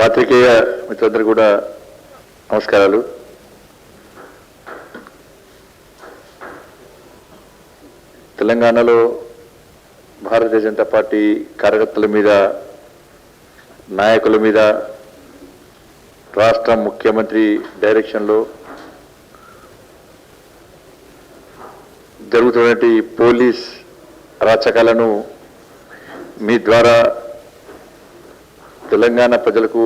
పాత్రికేయ మిత్రులందరూ కూడా నమస్కారాలు. తెలంగాణలో భారతీయ జనతా పార్టీ కార్యకర్తల మీద, నాయకుల మీద రాష్ట్ర ముఖ్యమంత్రి డైరెక్షన్లో జరుగుతున్నటువంటి పోలీస్ అరాచకాలను మీ ద్వారా తెలంగాణ ప్రజలకు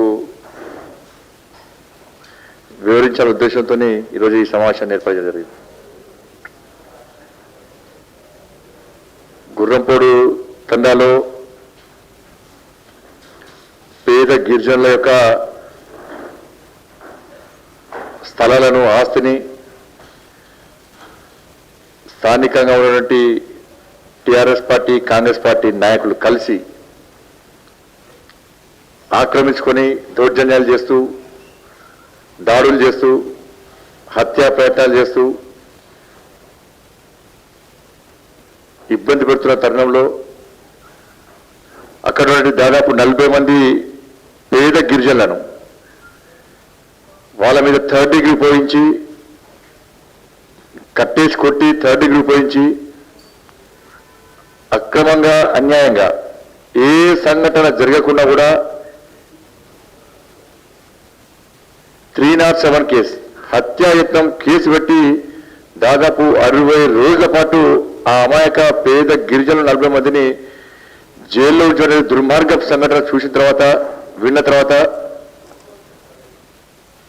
వివరించాల ఉద్దేశంతో ఈరోజు ఈ సమావేశాన్ని ఏర్పాటు జరిగింది. గుర్రంపోడు తండాలో పేద గిరిజనుల యొక్క స్థలాలను, ఆస్తిని స్థానికంగా ఉన్నటువంటి టీఆర్ఎస్ పార్టీ, కాంగ్రెస్ పార్టీ నాయకులు కలిసి ఆక్రమించుకొని దౌర్జన్యాలు చేస్తూ, దాడులు చేస్తూ, హత్యా ప్రయత్నాలు చేస్తూ ఇబ్బంది పెడుతున్న తరుణంలో అక్కడ దాదాపు 40 మంది పేద గిరిజనులను వాళ్ళ మీద 3rd డిగ్రీ పోయించి, కట్టేసి కొట్టి 3rd డిగ్రీ పోయించి అక్రమంగా, అన్యాయంగా ఏ సంఘటన జరగకుండా కూడా 307 కేసు హత్యాయత్నం కేసు పెట్టి దాదాపు 60 రోజుల పాటు ఆ అమాయక పేద గిరిజనులు 40 మందిని జైల్లో ఉంచే దుర్మార్గపు సంఘటన చూసిన తర్వాత, విన్న తర్వాత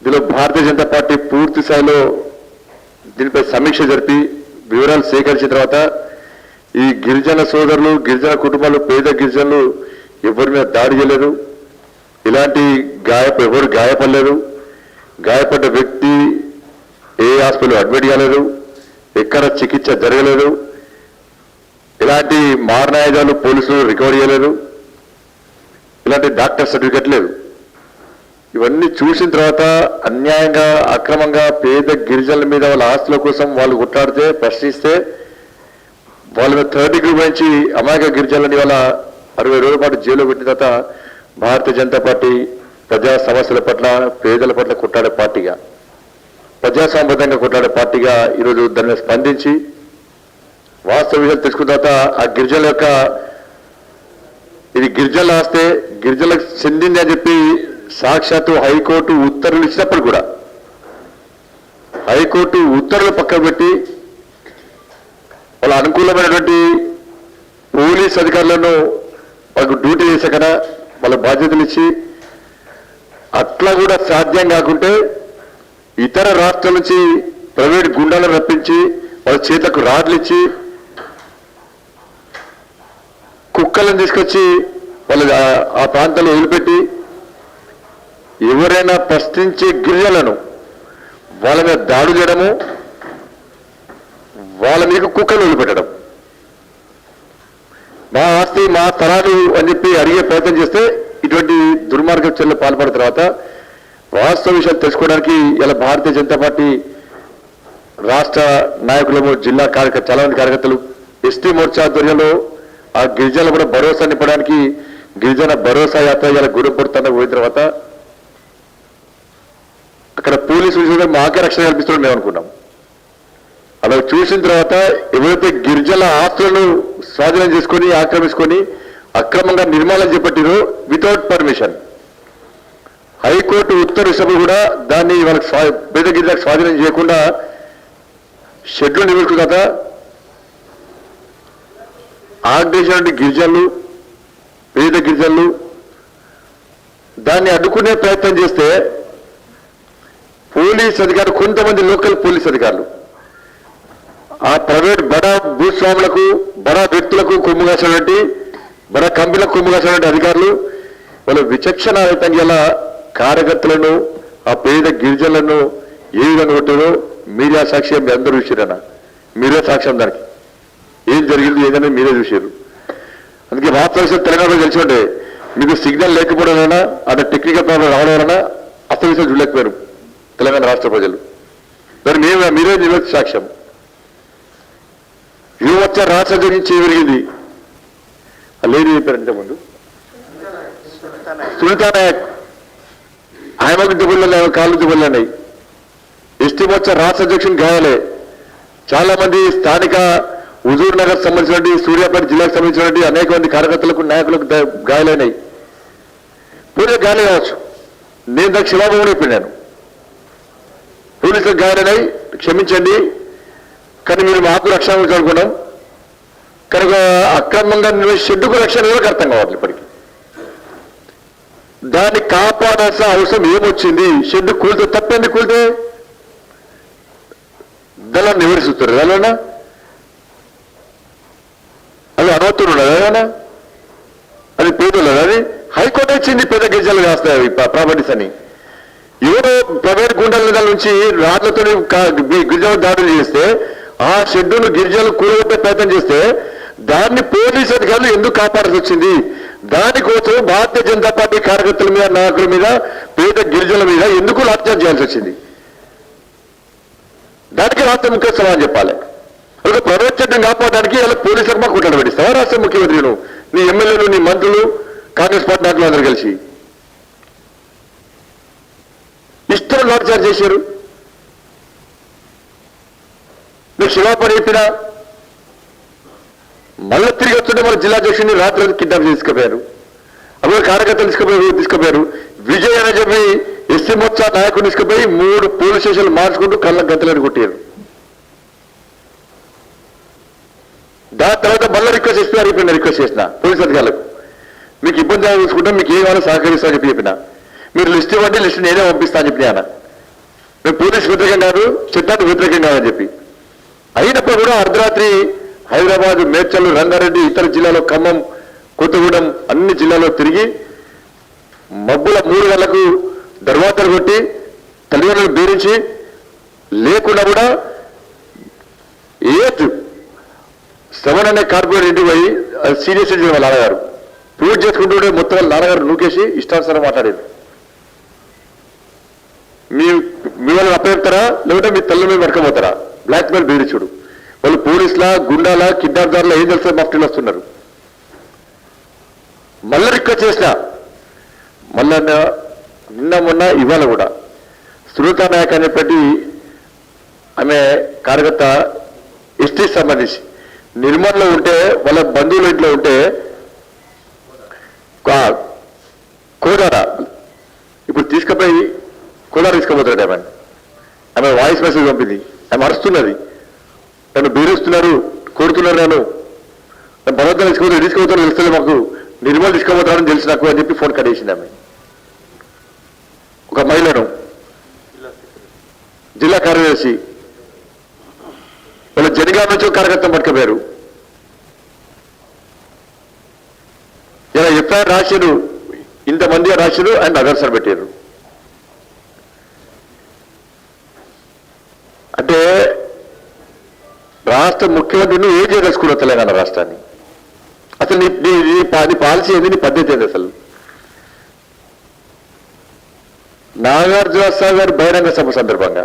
దీనిలో భారతీయ జనతా పార్టీ పూర్తి స్థాయిలో దీనిపై సమీక్ష జరిపి వివరాలు సేకరించిన తర్వాత ఈ గిరిజన సోదరులు, గిరిజన కుటుంబాలు, పేద గిరిజనులు ఎవరి మీద దాడి చేయలేదు, ఇలాంటి ఎవరు గాయపడలేదు, గాయపడ్డ వ్యక్తి ఏ హాస్పిటల్ అడ్మిట్ కాలేదు, ఎక్కడ చికిత్స జరగలేదు, ఇలాంటి మారణాయుధాలు పోలీసులు రికవర్ చేయలేదు, ఇలాంటి డాక్టర్ సర్టిఫికెట్ లేదు. ఇవన్నీ చూసిన తర్వాత అన్యాయంగా, అక్రమంగా పేద గిరిజనుల మీద వాళ్ళ ఆస్తుల కోసం వాళ్ళు కొట్లాడితే, ప్రశ్నిస్తే వాళ్ళ మీద 3rd డిగ్రీ గురించి అమాయక గిరిజనులని వాళ్ళ 60 రోజుల పాటు జైల్లో పెట్టిన తర్వాత భారతీయ జనతా పార్టీ ప్రజా సమస్యల పట్ల, పేదల పట్ల కొట్లాడే పార్టీగా, ప్రజాసంబద్ధంగా కొట్లాడే పార్టీగా ఈరోజు దాని మీద స్పందించి వాస్తవ విషయాలు తెలుసుకున్న తర్వాత ఆ గిరిజనుల యొక్క ఇది గిరిజనుల ఆస్తే, గిరిజనులకు చెందింది అని చెప్పి సాక్షాత్తు హైకోర్టు ఉత్తర్వులు ఇచ్చినప్పుడు కూడా హైకోర్టు ఉత్తర్వులు పక్కన పెట్టి వాళ్ళ అనుకూలమైనటువంటి పోలీస్ అధికారులను వాళ్ళకు డ్యూటీ చేసాక వాళ్ళ బాధ్యతలు ఇచ్చి అట్లా కూడా సాధ్యం కాకుంటే ఇతర రాష్ట్రాల నుంచి ప్రైవేట్ గుండాలను రప్పించి వాళ్ళ చేతులకు రాడ్లు ఇచ్చి కుక్కలను తీసుకొచ్చి వాళ్ళ ఆ ప్రాంతాల్లో వదిలిపెట్టి ఎవరైనా ప్రశ్నించే గిరిజనులను వాళ్ళ మీద దాడు చేయడము, వాళ్ళ మీద కుక్కలు వదిలిపెట్టడం, మా ఆస్తి మా స్థలాలు అని చెప్పి అడిగే ప్రయత్నం చేస్తే ఇటువంటి దుర్మార్గ చర్యలు పాల్పడిన తర్వాత వాస్తవ విషయాలు తెలుసుకోవడానికి ఇలా భారతీయ జనతా పార్టీ రాష్ట్ర నాయకులము, జిల్లా చాలా మంది కార్యకర్తలు ఎస్టీ మోర్చా ఆధ్వర్యంలో ఆ గిరిజనులు కూడా భరోసా నింపడానికి గిరిజన భరోసా యాత్ర ఇలా గుర్రపడుతున్న పోయిన తర్వాత అక్కడ పోలీసులు మాకే రక్షణ కల్పిస్తున్నాం మేము అనుకున్నాం. అలా చూసిన తర్వాత ఎవరైతే గిరిజనుల ఆస్తులను స్వాధీనం చేసుకొని, ఆక్రమించుకొని అక్రమంగా నిర్మాణం చేపట్టిరో వితౌట్ పర్మిషన్, హైకోర్టు ఉత్తర్వు కూడా దాన్ని వాళ్ళకి పేద గిరిజనులకు స్వాధీనం చేయకుండా షెడ్యూల్ నిర్మించుకున్న తర్వాత ఆగ్రహించినటువంటి గిరిజనులు, పేద గిరిజనులు దాన్ని అడ్డుకునే ప్రయత్నం చేస్తే పోలీస్ అధికారులు, కొంతమంది లోకల్ పోలీస్ అధికారులు ఆ ప్రైవేట్ బడా భూస్వాములకు, బడా వ్యక్తులకు కొమ్ము కాసినటువంటి, బడా కంపెనీలకు కొమ్ము కాసినటువంటి అధికారులు వాళ్ళు విచక్షణారహితంగా ఇలా కార్యకర్తలను, ఆ పేద గిరిజనులను ఏ విధంగా కొట్టారో మీడియా సాక్ష్యం మీ అందరూ చూసారన్న, మీరే సాక్ష్యం దానికి ఏం జరిగింది ఏదైనా మీరే చూసారు. అందుకే వాస్తవ తెలంగాణలో తెలిసి ఉంటే మీకు సిగ్నల్ లేకపోవడం వలన, అంటే టెక్నికల్ ప్రాబ్లం రావడం వలన అసలు విషయాలు చూడలేకపోయారు తెలంగాణ రాష్ట్ర ప్రజలు. మరి మీరే నిలబెట్టి సాక్ష్యం. యువత రాష్ట్ర గురించి జరిగింది లేడీ చెప్పారు ఇంతకుముందు సునీతా నాయక్ ఆయనకు దిగుళ్ళ కాళ్ళు దిగుళ్ళన్నాయి. ఎస్టీ మోర్చా రాష్ట్ర అధ్యక్షుని గాయాలే. చాలా మంది స్థానిక హుజూర్ నగర్ సంబంధించినటువంటి సూర్యాపేట జిల్లాకు సంబంధించినటువంటి అనేక మంది కార్యకర్తలకు నాయకులకు గాయాలైనాయి. పూర్తి గాయాలే కావచ్చు. నేను దానికి క్షమాపణ చెప్పినాను. పోలీసులకు గాయాలైనాయి, క్షమించండి, కానీ మీరు మాకు రక్షణ చదువుకున్నాం కనుక అక్రమంగా షెడ్డుకు రక్షణ ఎవరికి అర్థం కావాలి. ఇప్పటికీ దాన్ని కాపాడాల్సిన అవసరం ఏమొచ్చింది? షెడ్డు కూలితే తప్పేంది? కూలితే దళాన్ని నివరిస్తారు. దళానా అది అనవత్తుడు ఉన్నదా? అది పేదలు అది హైకోర్టు ఇచ్చింది. పెద్ద గిరిజనలు కాస్తాయి ప్రాపర్టీస్ అని. ఎవరో ప్రైవేట్ గుండెల నుంచి రాళ్లతో గిరిజనులు దాడులు చేస్తే ఆ షెడ్డును గిరిజనులు కూలగొట్టే ప్రయత్నం చేస్తే దాన్ని పోలీసు అధికారులు ఎందుకు కాపాడాల్సి వచ్చింది? దానికోసం భారతీయ జనతా పార్టీ కార్యకర్తల మీద, నాయకుల మీద, పేద గిరిజనుల మీద ఎందుకు లాఠీచార్జ్ చేయాల్సి వచ్చింది? దానికి రాష్ట్ర ముఖ్యమంత్రి సమాధానం చెప్పాలి. ఒక ప్రైవేట్ చట్టం కాపాడడానికి ఇలా పోలీసులకు మాకు కుట్రలు పెట్టిస్తావా? రాష్ట్ర ముఖ్యమంత్రిను, నీ ఎమ్మెల్యేలు, నీ మంత్రులు, కాంగ్రెస్ పార్టీ నాయకులు అందరూ కలిసి ఇష్టం లాఠీచార్జ్ చేశారు. మీరు క్షమాపణ చెప్పినా మళ్ళీ తిరిగి వస్తుంటే మన జిల్లా అధ్యక్షుడిని రాత్రి కిడ్నాప్ తీసుకుపోయారు. అప్పుడు కార్యకర్తలు తీసుకుపోయారు. విజయ్ అని చెప్పి ఎస్సీ మోర్చా నాయకుడు తీసుకుపోయి 3 పోలీస్ స్టేషన్లు మార్చుకుంటూ కళ్ళ గంతలని కొట్టారు. దాని తర్వాత మళ్ళీ రిక్వెస్ట్ చేస్తున్నారు. ఇప్పుడు నేను రిక్వెస్ట్ చేసిన పోలీస్ అధికారులకు, మీకు ఇబ్బంది చూసుకుంటాం, మీకు ఏమైనా సహకరిస్తా అని చెప్పిన, మీరు లిస్ట్ ఇవ్వండి, లిస్ట్ నేనే పంపిస్తా అని చెప్పిన. మేము పోలీసు వ్యతిరేకం కాదు, చట్టానికి వ్యతిరేకం కాదని చెప్పి అయినప్పుడు కూడా అర్ధరాత్రి హైదరాబాద్, మేడ్చల్, రంగారెడ్డి, ఇతర జిల్లాలో, ఖమ్మం, కొత్తగూడెం అన్ని జిల్లాలో తిరిగి మబ్బుల 3 గంటలకు దర్వాతలు కొట్టి తల్లిదండ్రులను బేరించి లేకుండా కూడా శ్రవణ్ అనే కార్పొరేట్ ఇంటికి పోయి సీరియస్ వాళ్ళ నాన్నగారు పూజ చేసుకుంటూ మొత్తం వాళ్ళ నాన్నగారు నూకేసి ఇష్టానుసారం మాట్లాడారు. మీ వాళ్ళని అప్పచెప్తారా లేకుంటే మీ తల్లి మీద వెనకపోతారా? బ్లాక్మెయిల్ బెదిరించుడు. వాళ్ళు పోలీసుల, గుండాల, కిడ్నాప్దారుల ఏం తెలుసా మఫ్టీలు వస్తున్నారు. మళ్ళీ రిక్వెస్ట్ చేసిన, మళ్ళా నిన్న మొన్న ఇవాళ కూడా సునీతా నాయక్ అనేప్పటి ఆమె కార్యకర్త ఎస్టీ సంబంధించి నిర్మల్లో ఉంటే, వాళ్ళ బంధువుల ఇంట్లో ఉంటే కోదాడ ఇప్పుడు తీసుకుపోయి కోదాడ తీసుకుపోతాడు. ఆమె వాయిస్ మెసేజ్ పంపింది. ఆమె అరుస్తున్నది, నన్ను బెదిరిస్తున్నారు, కోరుతున్నారు, నన్ను బలవంతం తీసుకుపోతాను తెలుస్తుంది, మాకు నిర్మల్ తీసుకోబోతారని తెలిసి నాకు అని చెప్పి ఫోన్ కట్టేసింది. ఆమె ఒక మహిళను, జిల్లా కార్యదర్శి, వాళ్ళ జనగామ నుంచి ఒక కార్యకర్త పట్టుకపోయారు. ఇలా ఎఫ్ఐఆర్ రాశారు, ఇంతమంది రాశారు అండ్ అదర్స్ అని పెట్టారు. అంటే రాష్ట్ర ముఖ్యమంత్రిని ఏం చేయదలుచుకున్నావు తెలంగాణ రాష్ట్రాన్ని? అసలు నీ పాలసీ ఏంది? నీ పద్ధతి ఏంది? అసలు నాగార్జున సాగర్ బహిరంగ సభ సందర్భంగా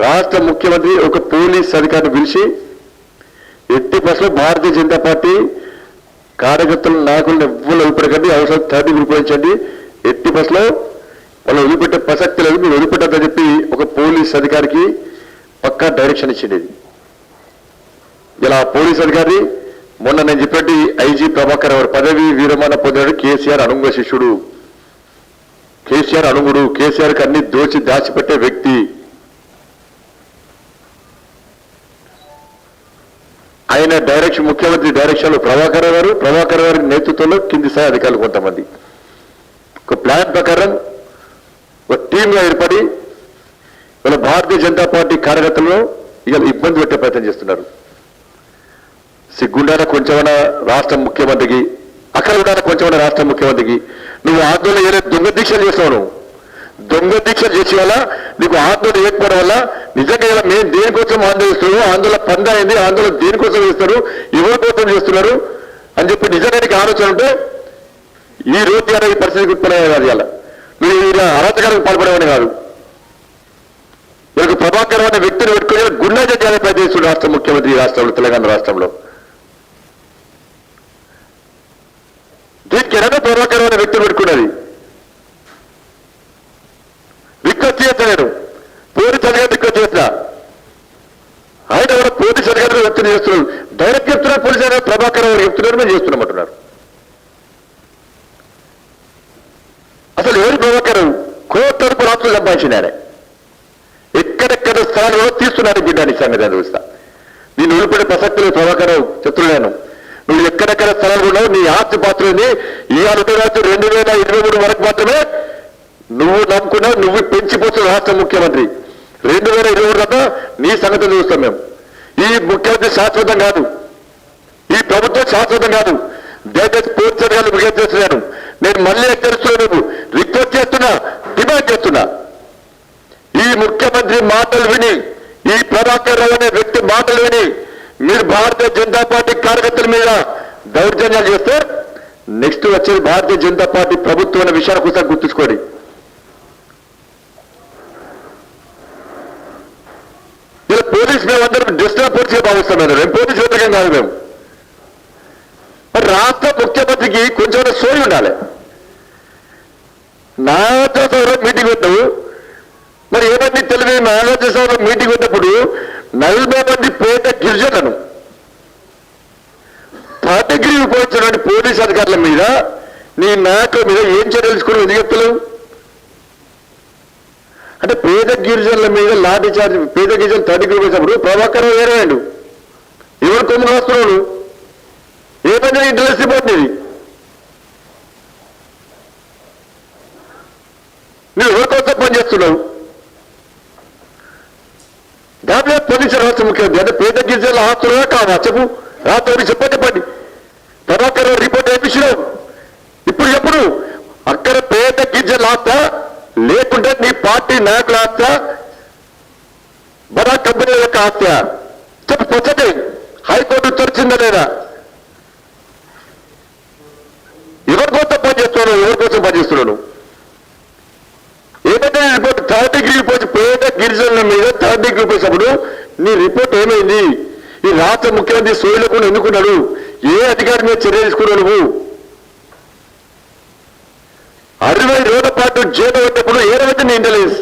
రాష్ట్ర ముఖ్యమంత్రి ఒక పోలీస్ అధికారిని పిలిచి ఎట్టి బస్సులో భారతీయ జనతా పార్టీ కార్యకర్తల నాయకులను ఎవ్వరు వదిలిపెట్టకండి, అవసరం 30 రూపాయించండి, ఎట్టి బస్సులో వాళ్ళు వదిలిపెట్టే ప్రసక్తి లేదు, మీరు వదిలిపెట్టద్దని చెప్పి ఒక పోలీస్ అధికారికి పక్కా డైరెక్షన్ ఇచ్చింది. ఇలా పోలీస్ అధికారి మొన్న నేను చెప్పినట్టు ఐజీ ప్రభాకర్ రావు పదవి విరమణ పొందాడు. కేసీఆర్ అనుంగ శిష్యుడు, కేసీఆర్ అనుగుడు, కేసీఆర్కి అన్ని దాచిపెట్టే వ్యక్తి. ఆయన డైరెక్షన్, ముఖ్యమంత్రి డైరెక్షన్లో ప్రభాకర్ గారి నేతృత్వంలో కింది స్థాయి అధికారులు కొంతమంది ఒక ప్లాన్ ప్రకారం ఒక టీంగా ఏర్పడి ఇలా భారతీయ జనతా పార్టీ కార్యకర్తలను ఇవాళ ఇబ్బంది పెట్టే ప్రయత్నం చేస్తున్నారు. సిగ్గుండాన కొంచెమైనా రాష్ట్ర ముఖ్యమంత్రికి, అక్కడ ఉండాలి కొంచెమైనా రాష్ట్ర ముఖ్యమంత్రికి. నువ్వు ఆందోళన ఏదైతే దొంగ దీక్షలు చేస్తావు, నువ్వు దొంగ దీక్షలు చేసే వల్ల నీకు ఆందోళన ఏర్పడడం వల్ల నిజంగా ఇలా మేము దేనికోసం ఆందోళిస్తున్నాము, ఆందోళన పందాయింది, ఆందోళన దేనికోసం చేస్తారు, ఎవరి కోసం చేస్తున్నారు అని చెప్పి నిజంగా నీకు ఆలోచన ఉంటే ఈ రోజు ఈ పరిస్థితికి ఉత్పన్నమే కాదు. ఇలా నువ్వు ఇలా అరాచకాలకు పాల్పడేవని కాదు. వీళ్ళకి ప్రభాకర్ అనే వ్యక్తిని పెట్టుకుని గుండె చేయాలని ప్రయత్నిస్తున్న రాష్ట్ర ముఖ్యమంత్రి రాష్ట్రంలో, తెలంగాణ రాష్ట్రంలో. దీనికి ఎలాగో ప్రభాకర్ అనే వ్యక్తిని పెట్టుకున్నది. చేసిన ఆయన కూడా పోలీసు అధికారులు ఒత్తిడి చేస్తున్నారు. డైరెక్ట్ చెప్తున్నారు పోలీసు అధికారులు ప్రభాకర్ రావు చెప్తున్నారు, మేము చేస్తున్నామంటున్నారు. అసలు ఎవరు ప్రభాకర్ రావు? కోట్ల రాష్ట్రాలు సంపాదించిన ఆయన ఎక్కడెక్కడ స్థానంలో తీస్తున్నాడు బిడ్డాని సంగతి చూస్తా. నేను ఊరిపడే ప్రసక్తి లేదు. ప్రభాకర్ రావు చెప్తున్నాను, నువ్వు ఎక్కడెక్కడ స్థలాలు ఉన్నావు, నీ ఆస్తి పాత్రని ఇవాళ 2023 వరకు మాత్రమే నువ్వు నమ్ముకున్నావు, నువ్వు పెంచిపోతున్న రాష్ట్ర ముఖ్యమంత్రి. 2023 దాకా నీ సంగతి చూస్తాం మేము. ఈ ముఖ్యమంత్రి శాశ్వతం కాదు, ఈ ప్రభుత్వం శాశ్వతం కాదు. దయచేసి పూర్తి చర్యలు విజ్ఞప్తి చేస్తున్నాను. నేను మళ్ళీ హెచ్చరిస్తున్నాను, రిక్వెస్ట్ చేస్తున్నా, డిమాండ్ చేస్తున్నా. ఈ ముఖ్యమంత్రి మాటలు విని, ఈ ప్రభాకర్ రావు అనే వ్యక్తి మాటలు విని మీరు భారతీయ జనతా పార్టీ కార్యకర్తల మీద దౌర్జన్యాలు చేస్తే నెక్స్ట్ వచ్చేది భారతీయ జనతా పార్టీ ప్రభుత్వం అనే విషయాన్ని కూడా గుర్తుంచుకోండి. ఇలా పోలీసు మేమందరం డిస్టర్బ్ పోలీసుగా భావిస్తాం. మేము పోలీసు వ్యతిరేకం కాదు. మేము మరి రాష్ట్ర ముఖ్యమంత్రికి కొంచెం సోయి ఉండాలి. నాగార్జున మీటింగ్ పెట్టావు, మరి ఏమంది తెలివి నాగార్జున మీటింగ్ పెట్టినప్పుడు 40 మంది పేద గిరిజనులను కేటగిరీ ఉపయోగించినటువంటి పోలీసు అధికారుల మీద, నీ నాయకుల మీద ఏం చర్యలు తీసుకుని ఎందుకు చెప్తలేవు? అంటే పేద గిరిజనుల మీద లాఠీ చార్జ్, పేద గిరిజనులు కేటగిరీ ఉపయోగించినప్పుడు ప్రభాకర్ వేరేవాడు ఎవరు కొమ్ము రాస్తున్నాడు? ఏమైనా ఇంటరెస్ట్ ఇవ్వండి. నువ్వు ఎవరికోసం పనిచేస్తున్నావు? దాంట్లో పోలీసు రాష్ట్ర ముఖ్యమంత్రి అంటే పేద గిరిజనుల ఆస్తులుగా కావా? చెప్పు, రాత్రి చెప్పండి. ప్రభాకర్ రిపోర్ట్ వేయించినావు. ఇప్పుడు ఎప్పుడు అక్కడ పేద గిరిజనుల ఆస్త లేకుంటే నీ పార్టీ నాయకుల ఆస్త, బడా కంపెనీల యొక్క ఆస్త చెప్పు. పొచ్చటి హైకోర్టు తెరిచిందా లేదా? ఎవరి కోసం పనిచేస్తున్నావు? ఎవరి కోసం పనిచేస్తున్నాను? ఏదైతే రిపోర్ట్ 3rd డిగ్రీ రిపోర్ట్ పేద గిరిజనుల మీద 3rd డిగ్రీ పోసినప్పుడు నీ రిపోర్ట్ ఏమైంది? ఈ రాష్ట్ర ముఖ్యమంత్రి సోయలేకుండా ఎన్నుకున్నాడు. ఏ అధికారి మీద చర్య తీసుకున్నావు నువ్వు? 60 రోజుల పాటు జైలు పెట్టినప్పుడు ఏదైతే నీ ఇంటెలిజెన్స్?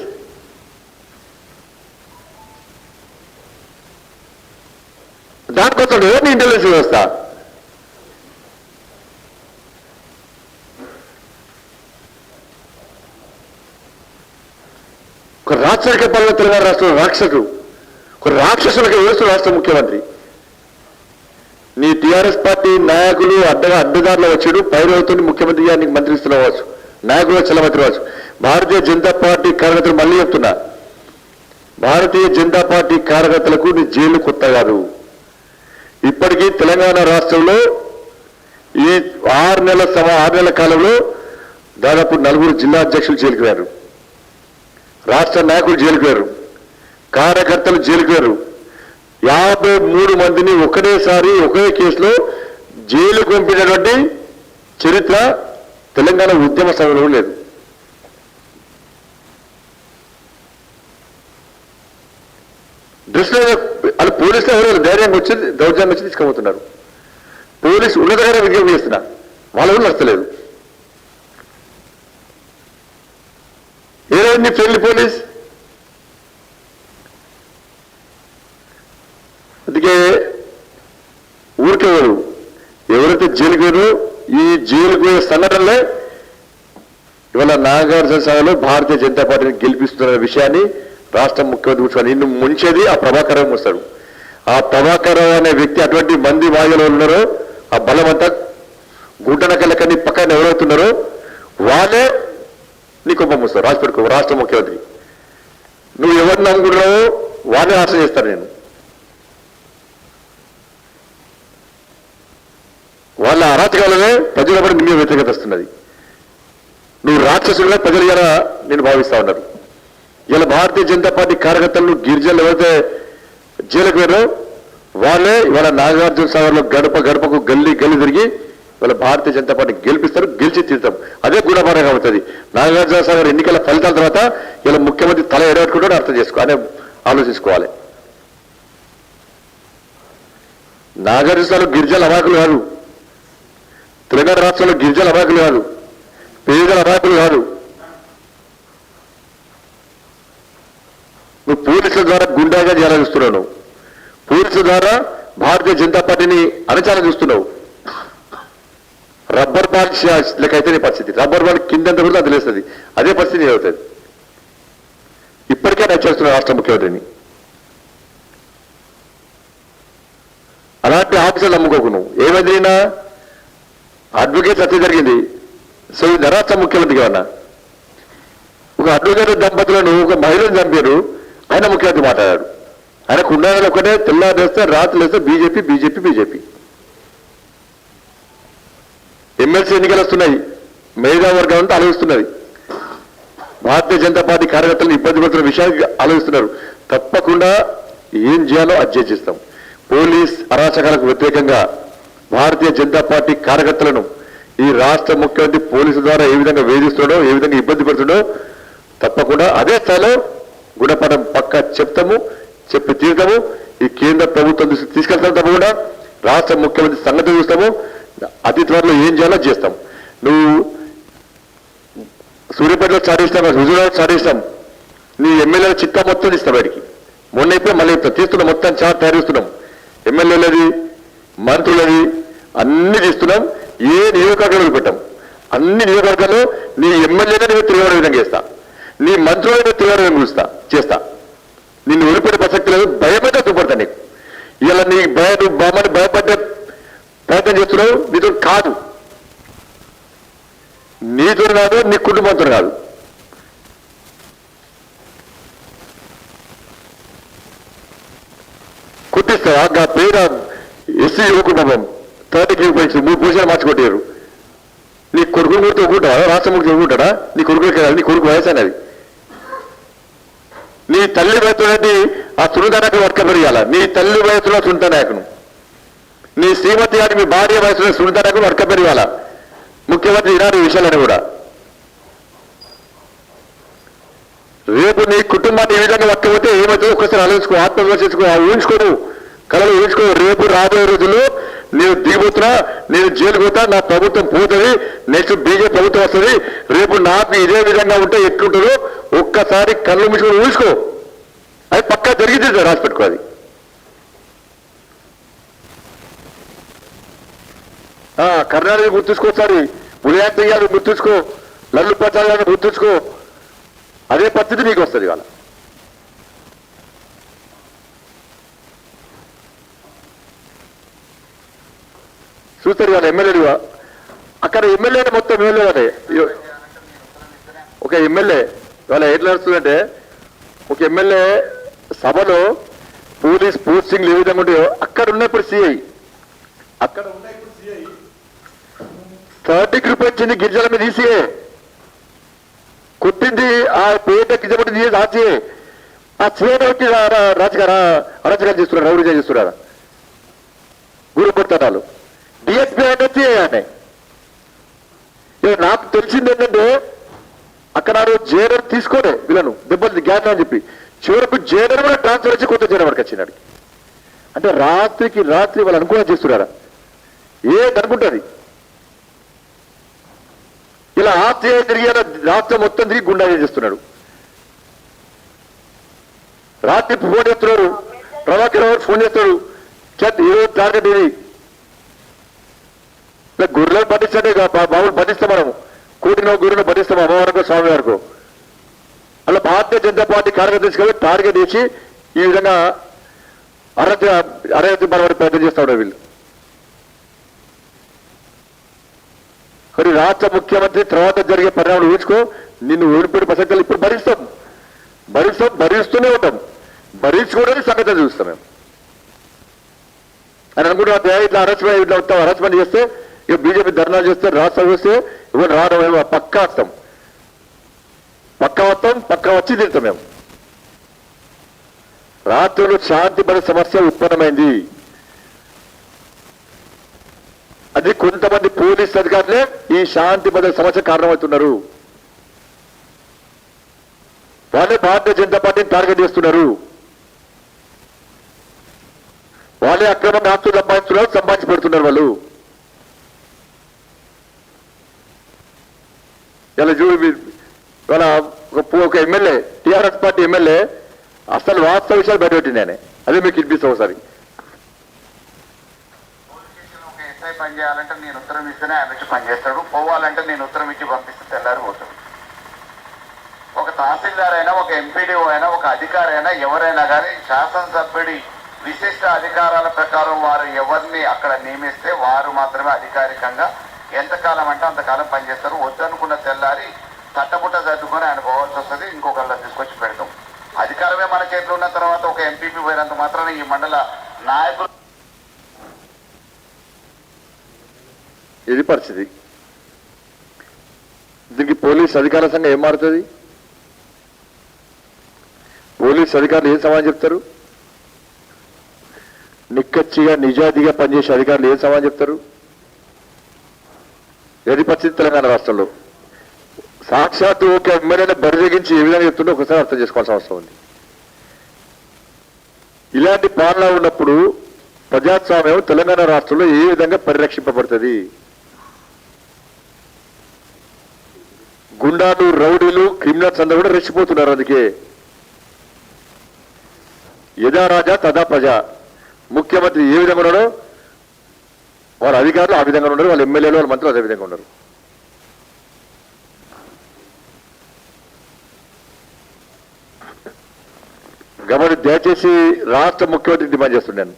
దానికోసం నీ ఇంటెలిజెన్స్ వ్యవస్థ. ఒక రాచరిక పాలన తెలంగాణ రాష్ట్రంలో రాక్షసుడు, ఒక రాక్షసులకు వేస్తున్న రాష్ట్ర ముఖ్యమంత్రి. నీ టీఆర్ఎస్ పార్టీ నాయకులు అడ్డదారులు వచ్చాడు, పైరవుతుని ముఖ్యమంత్రి గారిని మంత్రిస్తున్నవచ్చు, నాయకులు చలమంత్రి వచ్చు. భారతీయ జనతా పార్టీ కార్యకర్తలు మళ్ళీ చెప్తున్నా, భారతీయ జనతా పార్టీ కార్యకర్తలకు నీ జైలు కొత్త కాదు. ఇప్పటికీ తెలంగాణ రాష్ట్రంలో ఈ 6 నెలల కాలంలో దాదాపు 4 జిల్లా అధ్యక్షులు జైలుకు వెళ్ళారు, రాష్ట్ర నాయకులు జైలుకు వెళ్ళారు, కార్యకర్తలు జైలుకు వెళ్ళారు. 53 మందిని ఒకటేసారి ఒకే కేసులో జైలుకు పంపినటువంటి చరిత్ర తెలంగాణ ఉద్యమ సమయంలో లేదు. దృష్టిలో వాళ్ళు పోలీసులు ఎవరు ధైర్యంగా వచ్చి దౌర్జన్యం వచ్చి తీసుకుపోతున్నారు. పోలీసు ఉన్నతగానే విజ్ఞప్తి చేస్తున్నా, వాళ్ళ కూడా నచ్చలేదు. ఏదైంది ఫ్రెండ్లీ పోలీస్? అందుకే ఊరికెవరు ఎవరైతే జైలుకు పోయారో ఈ జైలుకు పోయే సంఘటనలే ఇవాళ నాగార్జున సాగర్లో భారతీయ జనతా పార్టీని గెలిపిస్తున్న విషయాన్ని రాష్ట్ర ముఖ్యమంత్రి కూర్చొని నిన్ను ముంచేది ఆ ప్రభాకర్ రావు వస్తాడు. ఆ ప్రభాకర్ రావు అనే వ్యక్తి అటువంటి మంది వాయులో ఉన్నారో ఆ బలం అంతా గుడ్డనకలకని పక్కన ఎవరవుతున్నారో వాళ్ళే నీ కుప్పం వస్తారు. రాసిపెట్టుకో రాష్ట్ర ముఖ్యమంత్రి. నువ్వు ఎవరిని నమ్ముకున్నావో వాళ్ళే ఆశ చేస్తారు. నేను వాళ్ళ అరాచకాలనే ప్రజల పడి నిన్న వ్యతిరేకత వస్తున్నది. నువ్వు రాక్షసులుగా ప్రజలు ఇలా నేను భావిస్తా ఉన్నారు. ఇలా భారతీయ జనతా పార్టీ కార్యకర్తలు గిరిజనులు ఎవరైతే జైలుకు వెళ్ళారో వాళ్ళే ఇవాళ నాగార్జున సాగర్లో గడపకు గల్లీ తిరిగి ఇవాళ భారతీయ జనతా పార్టీ గెలిపిస్తారు, గెలిచి తీరుతాం. అదే గుణపాఠంగా అవుతుంది. నాగార్జున సాగర్ ఎన్నికల ఫలితాల తర్వాత ఇలా ముఖ్యమంత్రి తల ఎడబెట్టుకుంటూ అర్థం అనే ఆలోచించుకోవాలి. నాగార్జున సాగర్ గిరిజనుల అమాయకులు కాదు, తెలంగాణ రాష్ట్రంలో గిరిజనుల అమాయకులు కాదు, పేదల అమాయకులు కాదు. నువ్వు పోలీసుల ద్వారా గుండాగా చేయాలని చూస్తున్నావు, నువ్వు పోలీసుల ద్వారా భారతీయ జనతా పార్టీని అణచాలని చూస్తున్నావు. రబ్బర్ బాల్ లెక్కైతే నీ పరిస్థితి, రబ్బర్ బాల్ కిందంతా కూడా అది లేస్తుంది, అదే పరిస్థితి అవుతుంది. ఇప్పటికే నచ్చేస్తున్నావు రాష్ట్ర ముఖ్యమంత్రిని. అలాంటి ఆఫీసర్లు నమ్ముకోకు నువ్వు. ఏమైంది నిన్న అడ్వకేట్ హత్య జరిగింది, సో ఇది రాష్ట్ర ముఖ్యమంత్రికి ఏమన్నా ఒక అడ్వకేట్ దంపతులను ఒక మహిళను చంపారు, ఆయన ముఖ్యమంత్రి మాట్లాడాడు. ఆయనకు ఉండాలని ఒకటే తెల్లారు వేస్తే రాత్రులు వేస్తే బీజేపీ బీజేపీ బీజేపీ. ఎమ్మెల్సీ ఎన్నికలు వస్తున్నాయి, మేధావర్గం అంతా ఆలోచిస్తున్నది, భారతీయ జనతా పార్టీ కార్యకర్తలను ఇబ్బంది పడుతున్న విషయాన్ని ఆలోచిస్తున్నారు. తప్పకుండా ఏం చేయాలో అది చేస్తాం. పోలీస్ అరాచకాలకు వ్యతిరేకంగా భారతీయ జనతా పార్టీ కార్యకర్తలను ఈ రాష్ట్ర ముఖ్యమంత్రి పోలీసుల ద్వారా ఏ విధంగా వేధిస్తున్నాడో, ఏ విధంగా ఇబ్బంది పడుతుండో తప్పకుండా అదే స్థాయిలో గుణపాఠం పక్కా చెప్తాము, చెప్పి తీరుతాము. ఈ కేంద్ర ప్రభుత్వం దృష్టి తీసుకెళ్తాం. తప్పకుండా రాష్ట్ర ముఖ్యమంత్రి సంగతి చూస్తాము. అతి త్వరలో ఏం చేయాలో చేస్తాం. నువ్వు సూర్యాపేటలో చాటిస్తాం, హుజూరాబాద్ చాటిస్తాం, నీ ఎమ్మెల్యేల చిత్తా మొత్తం ఇస్తాం బయటికి. మొన్న ఇప్పుడు మళ్ళీ తీస్తున్నాం, మొత్తం చాట్ తయారిస్తున్నాం. ఎమ్మెల్యేలది, మంత్రులది అన్ని తీస్తున్నాం. ఏ నియోజకవర్గాలు పెట్టాం, అన్ని నియోజకవర్గాల్లో నీ ఎమ్మెల్యేగా నేను తిరగడే విధంగా చేస్తా, నీ మంత్రులను నేను తిరగడే విధంగా చేస్తా. నిన్ను వదిలిపెట్టే ప్రసక్తి లేదు. భయమైతే చూపడతా నీకు. ఇలా నీ నువ్వు బామ్మని భయపడ్డే ప్రయత్నం చేస్తున్నావు. నీతో కాదు, నీతో కాదు, నీ కుటుంబంతో కాదు. కుట్టిస్తావా? ఆ పేద ఎస్సీ యువ కుటుంబం 30 పోయించి 3 పూజలు మార్చుకొట్టారు. నీ కొడుకుని కూడా ఒప్పుకుంటావా? రాష్ట్ర ముఖ్యం ఒప్పుకుంటాడా? నీ కొడుకులకి నీ కొడుకు వయసు అనేది. నీ తల్లి వయసులోని ఆ సునీతానాయకులు వర్కపెరియాల. నీ తల్లి వయసులో సునీతానాయకును, నీ శ్రీమతి గారి మీ భార్య వయసులో సునీతానాయకులు వర్కపెరియాల. ముఖ్యమంత్రి ఈనాడు ఈ విషయాలని కూడా రేపు నీ కుటుంబాన్ని ఈ విధంగా వర్కపోతే ఏమవుతుందో ఒక్కసారి ఆలోచించుకో, ఆత్మవిమర్శించుకో, ఊహించుకోను, కళలు ఊహించుకో. రేపు రాబోయే రోజుల్లో నేను దిగిపోతున్నా, నేను జైలు పోతా, నా ప్రభుత్వం పోతుంది, నెక్స్ట్ బీజేపీ ప్రభుత్వం వస్తుంది. రేపు నాకు ఇదే విధంగా ఉంటే ఎట్లుంటుందో ఒక్కసారి కళ్ళు మూసుకొని ఊహించుకో. అది పక్కా జరిగింది, రాసి పెట్టుకో. అది కర్ణాటక గుర్తుంచుకోసారి, ఉదయాంత గారిని గుర్తుంచుకో, లల్లు ప్రసాద్ గారిని గుర్తుంచుకో. అదే పరిస్థితి నీకు వస్తుంది. ఇవాళ చూస్తారు ఇవాళ ఎమ్మెల్యేలుగా అక్కడ ఎమ్మెల్యేని మొత్తం ఎమ్మెల్యేనే. ఒక ఎమ్మెల్యే ఇవాళ ఎట్లా నడుస్తుందంటే, ఒక ఎమ్మెల్యే సభలో పోలీస్ పోస్టింగ్లు ఏ విధంగా ఉంటాయో అక్కడ ఉన్నప్పుడు సిఐ, అక్కడ ఉన్న ఇప్పుడు సిఐ 30 రూపాయలు వచ్చింది గిరిజల మీద తీసియే కొట్టింది. ఆ పేట గిరిజపడి ఆచి ఆ సిఐని వచ్చి అరాచకాలు చేస్తున్నారు, రౌడీగా చేస్తున్నారు, గురు కొడతారు. డిఎస్పీ అంటే సిఐ. నాకు తెలిసింది ఏంటంటే అక్కడ జైలర్ తీసుకోలే వీళ్ళను దెబ్బలు గ్యాస్ అని చెప్పి చివరకు జైలర్ కూడా ట్రాన్స్ఫర్ వచ్చి కొత్త జైలు వరకు వచ్చినాడు. అంటే రాత్రికి రాత్రి వాళ్ళు అనుకూలం చేస్తున్నారా? ఏదనుకుంటుంది ఇలా ఆస్తి తిరిగి రాష్ట్రం మొత్తం తిరిగి గుండా చేస్తున్నాడు. రాత్రి ఫోన్ చేస్తున్నారు, ప్రభాకర్ రావు ఫోన్ చేస్తాడు, ఏ టార్గెట్ ఇది ఇలా గొర్రెలను పట్టించండి, బాబులు పట్టిస్తాం, మనము కూటిన గురువును పట్టిస్తాం అమ్మవారికో స్వామి వారికో. అలా భారతీయ జనతా పార్టీ కార్యకర్తలు టార్గెట్ చేసి ఈ విధంగా అరవై ప్రయత్నం చేస్తా ఉన్నారు వీళ్ళు. కానీ రాష్ట్ర ముఖ్యమంత్రి తర్వాత జరిగే పరిణామాలు ఊహించుకో. నిన్ను ఓడిపోయిన ప్రసక్తులు ఇప్పుడు భరిస్తూనే ఉంటాం, భరించుకోవడానికి సంగతి చూస్తాం మేము. అని అనుకుంటున్నా ఇట్లా అరెస్ట్మెంట్ చేస్తే ఇక బీజేపీ ధర్నాలు చేస్తే రాష్ట్ర వస్తే ఇవన్నీ రావడం పక్కా వస్తాం, పక్కా వచ్చి తింటాం మేము. రాత్రులు శాంతి భద్రత సమస్య ఉత్పన్నమైంది. అది కొంతమంది పోలీస్ అధికారులే ఈ శాంతి భద్రత సమస్య కారణమవుతున్నారు. వాళ్ళే భారతీయ జనతా పార్టీని టార్గెట్ చేస్తున్నారు. వాళ్ళే అక్రమంగా ఆస్తులు సంపాదించి పెడుతున్నారు వాళ్ళు. ఇలా వాళ్ళ ఒక ఎమ్మెల్యే, టీఆర్ఎస్ పార్టీ ఎమ్మెల్యే అసలు వాస్తవ విషయాలు బయటపెట్టింది అదే మీకు వినిపిస్తాం ఒకసారి. ఎస్ఐ పని చేయాలంటే నేను ఉత్తరం ఇస్తేనే ఆయన వచ్చి పనిచేస్తాడు, పోవాలంటే నేను ఉత్తరం ఇచ్చి పంపిస్తే తెల్లారి పోతాడు. ఒక తహసీల్దార్ అయినా, ఒక ఎంపీడీఓ అయినా, ఒక అధికారి అయినా, ఎవరైనా కానీ శాసనసభ్యుడి విశిష్ట అధికారాల ప్రకారం వారు ఎవరిని అక్కడ నియమిస్తే వారు మాత్రమే అధికారికంగా ఎంతకాలం అంటే అంతకాలం పనిచేస్తారు. వద్దనుకున్న తెల్లారి తట్టబుట్ట సర్దుకొని ఆయన పోవాల్సి వస్తుంది, ఇంకొకళ్ళ తీసుకొచ్చి పెడతాం. అధికారమే మన చేతిలో ఉన్న తర్వాత ఒక ఎంపీపీ పోయినంత మాత్రాన ఈ మండల నాయకులు ఇది పరిస్థితి. దీనికి పోలీస్ అధికారుల సంఘం ఏం మారుతుంది? పోలీస్ అధికారులు ఏం సమాధానం చెప్తారు? నిక్కచ్చిగా నిజాయితీగా పనిచేసే అధికారులు ఏం సమాధానం చెప్తారు? ఏది పరిస్థితి తెలంగాణ రాష్ట్రంలో? సాక్షాత్తు ఒక ఎమ్మెల్యేని బరిదగించి ఏ విధంగా చెప్తుంటే ఒకసారి అర్థం చేసుకోవాల్సిన అవసరం ఉంది. ఇలాంటి పాలన ఉన్నప్పుడు ప్రజాస్వామ్యం తెలంగాణ రాష్ట్రంలో ఏ విధంగా పరిరక్షింపబడుతుంది? గుండాలు, రౌడీలు, క్రిమినల్స్ అందరూ కూడా రెచ్చిపోతున్నారు. అందుకే యథా రాజా తదా ప్రజ. ముఖ్యమంత్రి ఏ విధంగా ఉన్నారో వాళ్ళ అధికారులు ఆ విధంగా ఉన్నారు, వాళ్ళ ఎమ్మెల్యేలు, వాళ్ళ మంత్రులు అదే విధంగా ఉన్నారు. కాబట్టి దయచేసి రాష్ట్ర ముఖ్యమంత్రి డిమాండ్ చేస్తున్నాను,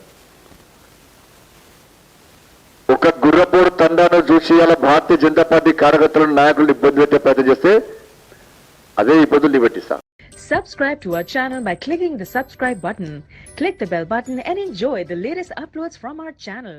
ఒక గుర్రపోడు తండాను చూసి అలా భారతీయ జనతా పార్టీ కార్యకర్తలను, నాయకులను ఇబ్బంది పెట్టే ప్రయత్నం చేస్తే అదే ఇబ్బందులు పెట్టిస్తా. Subscribe to our channel by clicking the subscribe button. Click the bell button and enjoy the latest uploads from our channel.